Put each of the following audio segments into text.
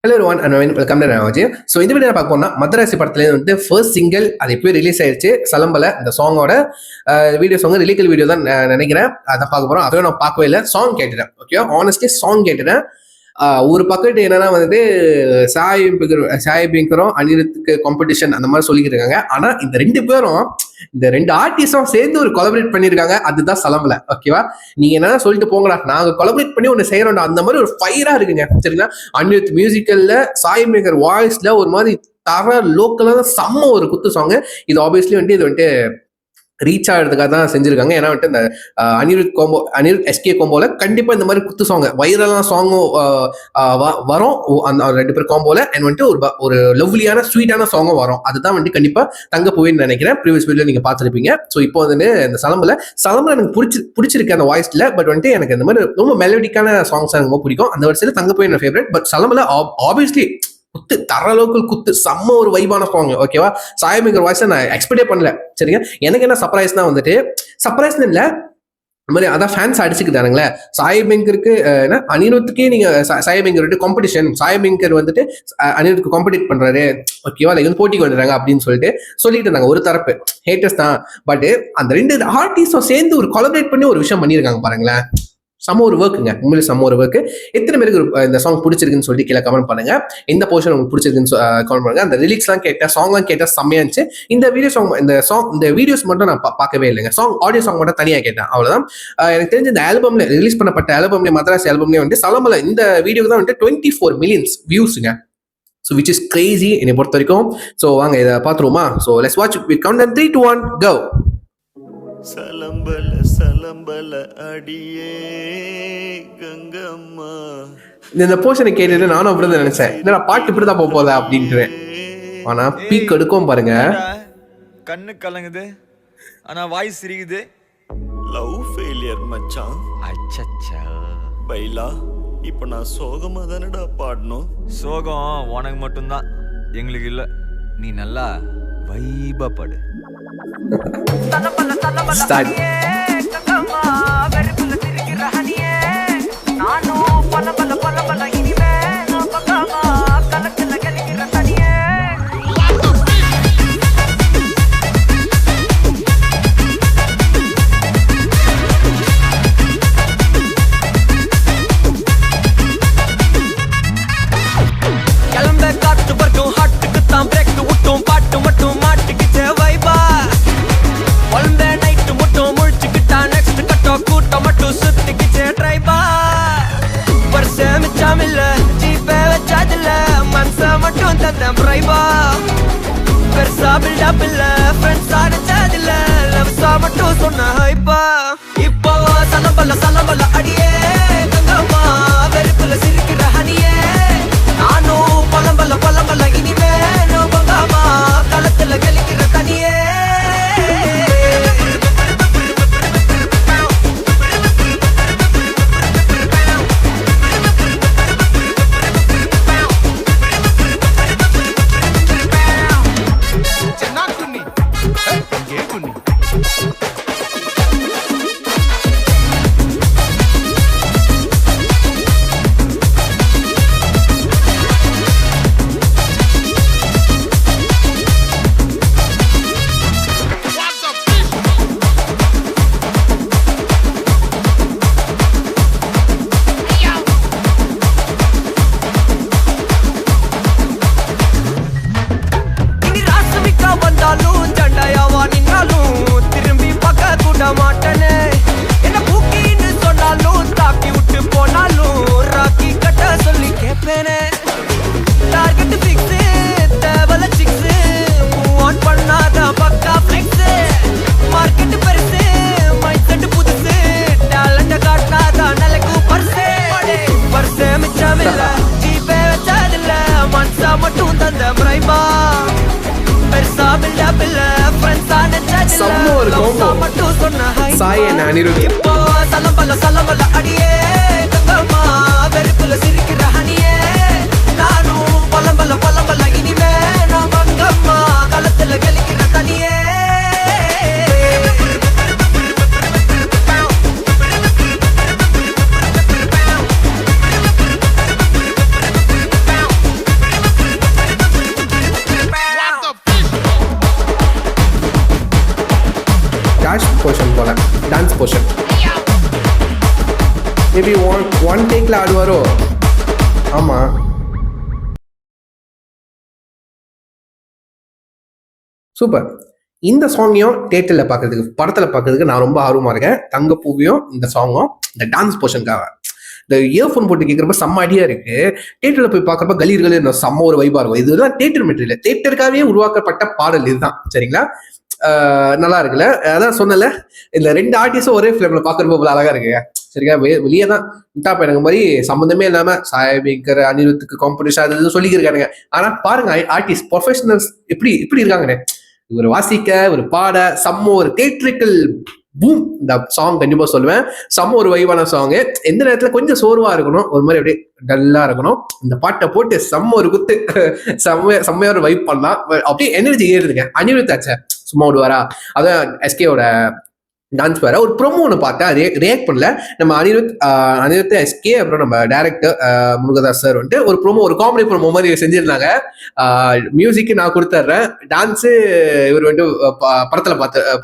Hello one and welcome to Raji. So இந்த video பார்க்க போனால் மதராசி படத்துலேருந்து வந்து ஃபர்ஸ்ட் சிங்கிள் அது எப்போயே ரிலீஸ் ஆயிடுச்சு. சலம்பல இந்த சாங்கோட வீடியோ சாங் ரிலீக்கல் வீடியோ தான் நினைக்கிறேன். அதை பார்க்க போகிறோம். அதுவும் நான் பார்க்கவே இல்லை. சாங் கேட்டுட்டேன். ஓகே, ஆனஸ்ட்லி சாங் கேட்டுட்டேன். ஒரு பக்கெட் என்னன்னா வந்துட்டு சாய் பிங்கரும் அனிருத்துக்கு காம்படிஷன் அந்த மாதிரி சொல்லிக்கிட்டு இருக்காங்க. ஆனா இந்த ரெண்டு பேரும் இந்த ரெண்டு ஆர்டிஸ்டும் சேர்ந்து ஒரு கொலபரேட் பண்ணிருக்காங்க. அதுதான் சலம்பல. ஓகேவா, நீங்க என்ன சொல்லிட்டு போங்கடா, நாங்க கொலபரேட் பண்ணி ஒன்னு செய்யறோம்டா, அந்த மாதிரி ஒரு ஃபயரா இருக்குங்க. சரிங்களா, அனிருத் மியூசிக்கல்ல சாய் பிங்கர் வாய்ஸ்ல ஒரு மாதிரி தர லோக்கலான செம்ம ஒரு குத்து சாங். இது ஆப்வியஸ்லி வந்துட்டு இது வந்துட்டு ரீச் ஆகிறதுக்காக தான் செஞ்சிருக்காங்க. ஏன்னா வந்துட்டு இந்த அனிருத் எஸ்கே கோம்போல கண்டிப்பா இந்த மாதிரி குத்து சாங் வைரலான சாங்கும் வரும் அந்த ரெண்டு பேர் கோம்போல. அண்ட் வந்துட்டு ஒரு லவ்லியான ஸ்வீட்டான சாங்கும் வரும். அதுதான் வந்துட்டு கண்டிப்பா தங்க போயின்னு நினைக்கிறேன். ப்ரீவியஸ் வீடியோ நீங்க பார்த்துருப்பீங்க. ஸோ இப்போ வந்து இந்த சலம்பல எனக்கு பிடிச்சிருக்கு அந்த வாய்ஸ்ல. பட் வந்துட்டு எனக்கு இந்த மாதிரி ரொம்ப மெலடிக்கான சாங்ஸ் எனக்கு ரொம்ப பிடிக்கும். அந்த வரிசையில் தங்க போய் என்னோட ஃபேவரட். பட் சலம்பல ஆப்வியஸ்லி குத்து தர லோக்கல் குத்து செம்ம ஒரு வைபான சாங். ஓகேவா, சாய் பிங்கர் வாய்ஸ் நான் எக்ஸ்பெக்டே பண்ணல. சரிங்க, எனக்கு என்ன சர்ப்ரைஸ்னா வந்துட்டு சர்ப்ரைஸ்னு இல்லை, இந்த மாதிரி அதான் ஃபேன்ஸ் அடிச்சுக்கிட்டானுங்களே. சாய் பிங்கருக்கு அனிருத்துக்கே நீங்க Sai finger competition, Sai finger வந்துட்டு அனிருத்துக்கு காம்படிட் பண்றாரு. ஓகேவா, லைக் வந்து போட்டிக்கு வந்துடுறாங்க அப்படின்னு சொல்லிட்டு இருந்தாங்க ஒரு தரப்பு ஹேட்டர்ஸ் தான். பட் அந்த ரெண்டு ஆர்டிஸ்டும் சேர்ந்து ஒரு கொலபரேட் பண்ணி ஒரு விஷயம் பண்ணியிருக்காங்க பாருங்களேன். செம்ம ஒரு ஒர்க்குங்க, உண்மையிலே செம்ம ஒரு ஒர்க்கு. எத்தனை பேருக்கு இந்த சாங் பிடிச்சிருக்குன்னு சொல்லிட்டு கீழே கமெண்ட் பண்ணுங்க. இந்த போர்ஷன் உங்களுக்கு பிடிச்சிருக்குன்னு கமெண்ட் பண்ணுங்க. அந்த லிரிக்ஸ்லாம் கேட்டேன், சாங்லாம் கேட்டேன், செம்மையா இருந்துச்சு. இந்த வீடியோஸ் மட்டும் நான் பார்க்கவே இல்லைங்க. ஆடியோ சாங் மட்டும் தனியாக கேட்டேன், அவ்வளோதான். எனக்கு தெரிஞ்ச இந்த ஆல்பம்ல ரிலீஸ் பண்ணப்பட்ட ஆல்பம்ல மதராசி ஆல்பம்லேயே வந்து சலம்பல இந்த வீடியோக்கு தான் வந்துட்டு 24 மில்லியன் வியூஸுங்க. ஸோ விச் இஸ் கிரேசி என்னை பொறுத்த வரைக்கும். ஸோ வாங்க இதை பார்த்துருவோமா. So let's watch with countdown 3 2 1 go. சலம்பல சலம்பல அடியே கங்கம்மா. இந்த போர்ஷனை கேட்டுட்டு நானும் அப்படிதான் நினைச்சேன், என்னடா பாட்டு இப்படிதான் போதா அப்படின்ட்டு. ஆனா பீக் எடுக்கும் பாருங்க. கண்ணு கலங்குது ஆனா வாய்ஸ் சிரிக்குது. லவ் ஃபெயிலியர் மச்சான். அச்சச்சா பைலா, இப்ப நான் சோகமா தானடா பாடணும். சோகம் உனக்கு மட்டும்தான், எங்களுக்கு இல்ல. நீ நல்லா வைபா பாடு. Start. கிளம்ப காத்து வரைக்கும் ஹாட்டுக்கு தான் பிரேக் விட்டும் பாட்டு மட்டும் மாட்டுக்கு வைபா. ஒழுந்த நைட்டு மட்டும் முழிச்சுக்கிட்டா நெக்ஸ்ட் கட்டோ கூட்டம் மட்டும் சுத்திக்கிச்சே ட்ரைபா. வருஷ மிச்சாமில்ல ஜீப்பே வச்சாதில்ல மனச மட்டும் தந்த பிரைபா. பெருசா பில்டப் இல்ல ஃப்ரெண்ட்ஸா நினைச்சதில்ல லவ்ஸா மட்டும் சொன்ன ஹைப்பா. இப்போ சலம்பல அடியே கங்கம்மா வெறுப்புல சிரிக்கிற ஹனியே. நானும் பலம்பல இனிமே நோபங்காமா களத்துல கலிக்கிற தனியே. செம்ம ஒரு காம்போ சாய் and அனிருத். இப்போ சலம்பல அடியே கங்கம்மா வெறுப்புல சிரிக்கிற ஹனியே. நானும் பலம்பல இனிமே நான் மங்கம்மா களத்துல கலிக்கிற தனியே. போர்ஷன் போல, டான்ஸ் போர்ஷன். மேபி ஒன் டேக்ல ஆடுவாரோ. ஆமா, சூப்பர். இந்த சாங்கையும் தியேட்டர்ல பார்க்கறதுக்கு, படத்துல பார்க்கறதுக்கு நான் ரொம்ப ஆர்வமா இருக்கேன். தங்கப்பூவையும் இந்த சாங்கும் இந்த டான்ஸ் போர்ஷனுக்காக. இந்த இயர்ஃபோன் போட்டு கேட்குறப்ப செம்ம அடியா இருக்கு. தியேட்டர்ல போய் பார்க்கறப்ப கலீர்கள் செம்ம ஒரு வைபா இருக்கும். இதுதான் தியேட்டர் மெட்டீரியல், தியேட்டருக்காகவே உருவாக்கப்பட்ட பாடல் இதுதான். சரிங்களா, நல்லா இருக்குல்ல. அதான் சொன்னல, இந்த 2 ஆர்டிஸ்டும் ஒரே ஃபிலிம்ல பார்க்கறப்ப போல அழகா இருக்கு. சரிங்களா, வெளியே தான் டாப் எனக்கு மாதிரி சம்மந்தமே இல்லாம சாயபிங்கர் அனிருத்துக்கு காம்படிஷன் அது சொல்லிக்கிருக்கானுங்க. ஆனா பாருங்க, ஆர்டிஸ்ட் ப்ரொஃபஷனல்ஸ் எப்படி இருக்காங்கன்னு. ஒரு வாசிக்க, ஒரு பாட, செம்ம ஒரு தியேட்ரிக்கல் பூம். இந்த சாங் கண்டிப்பா சொல்லுவேன், செம்ம ஒரு வைவான சாங். எந்த நேரத்துல கொஞ்சம் சோர்வா இருக்கணும், ஒரு மாதிரி அப்படியே டல்லா இருக்கணும், இந்த பாட்டை போட்டு செம்ம ஒரு குத்து செம்மையா ஒரு வைப் பண்ணலாம். அப்படியே எனர்ஜி ஏறுதுங்க. அனிருத் ஆச்சா சும்மா விடுவாரா? அதான் எஸ்கேவோட டான்ஸ் வேற. ஒரு ப்ரோமோ ஒன்று பார்த்தேன், ரியாக்ட் பண்ணல. நம்ம அனிருத் எஸ்கே அப்புறம் நம்ம டைரக்டர் முருகதாஸ் சார் வந்துட்டு ஒரு ப்ரோமோ, ஒரு காமெடி ப்ரோமோ மாதிரி செஞ்சிருந்தாங்க. மியூசிக் நான் கொடுத்துட்றேன், டான்ஸு இவர் வந்துட்டு படத்துல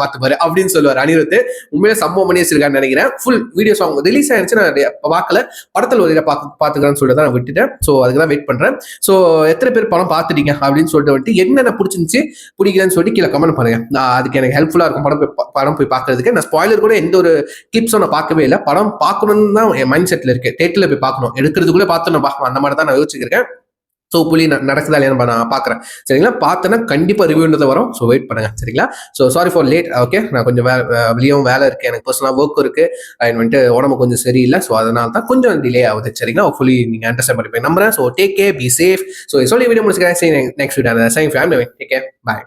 பார்த்துப்பாரு அப்படின்னு சொல்லுவார் அனிருத். உண்மையிலே சம்பவம் பண்ணி வச்சிருக்காருன்னு நினைக்கிறேன். ஃபுல் வீடியோ சாங் ரிலீஸ் ஆயிடுச்சு, நான் பார்க்கல, படத்துல ஒரு பார்த்துக்கலாம்னு சொல்லிட்டு தான் நான் விட்டுட்டேன். ஸோ அதுக்கு தான் வெயிட் பண்றேன். ஸோ எத்தனை பேர் படம் பார்த்துட்டீங்க அப்படின்னு சொல்லிட்டு வந்துட்டு என்னென்ன பிடிச்சிருந்துச்சு பிடிக்கலன்னு சொல்லிட்டு கீழே கமெண்ட் பண்ணுங்க. அதுக்கு எனக்கு ஹெல்ப்ஃபுல்லா இருக்கும் படம் போய் பார்க்கறதுக்கு. நான் ஸ்பாயிலர் கூட எந்த ஒரு கிளிப்ஸும் நான் பார்க்கவே இல்லை. படம் பார்க்கணும்னு தான் என் மைண்ட் செட்ல இருக்கு. தியேட்டர்ல போய் பார்க்கணும், எடுக்கிறதுக்குள்ளே பார்த்து நான் பார்க்கணும், அந்த மாதிரி தான் நான் யோசிச்சிருக்கேன். ஸோ புள்ளி நடக்குதா இல்லையான்னு நான் பார்க்குறேன். சரிங்களா, பார்த்தேன்னா கண்டிப்பாக ரிவ்யூன்றது வரும். ஸோ வெயிட் பண்ணுங்க. சரிங்களா, so sorry for late. Okay, நான் கொஞ்சம் வெளியும் வேலை இருக்கு, எனக்கு பர்சனலாக ஒர்க் இருக்கு, வந்துட்டு உடம்பு கொஞ்சம் சரியில்லை. ஸோ அதனால தான் கொஞ்சம் டிலே ஆகுது. சரிங்களா, ஃபுல்லி நீங்கள் அண்டர்ஸ்டாண்ட் பண்ணிப்பேன் நம்புறேன். So take care, be safe. So சொல்லி வீடியோ முடிச்சுக்கிறேன். நெக்ஸ்ட் வீடியோ டேக் கேர், பாய்.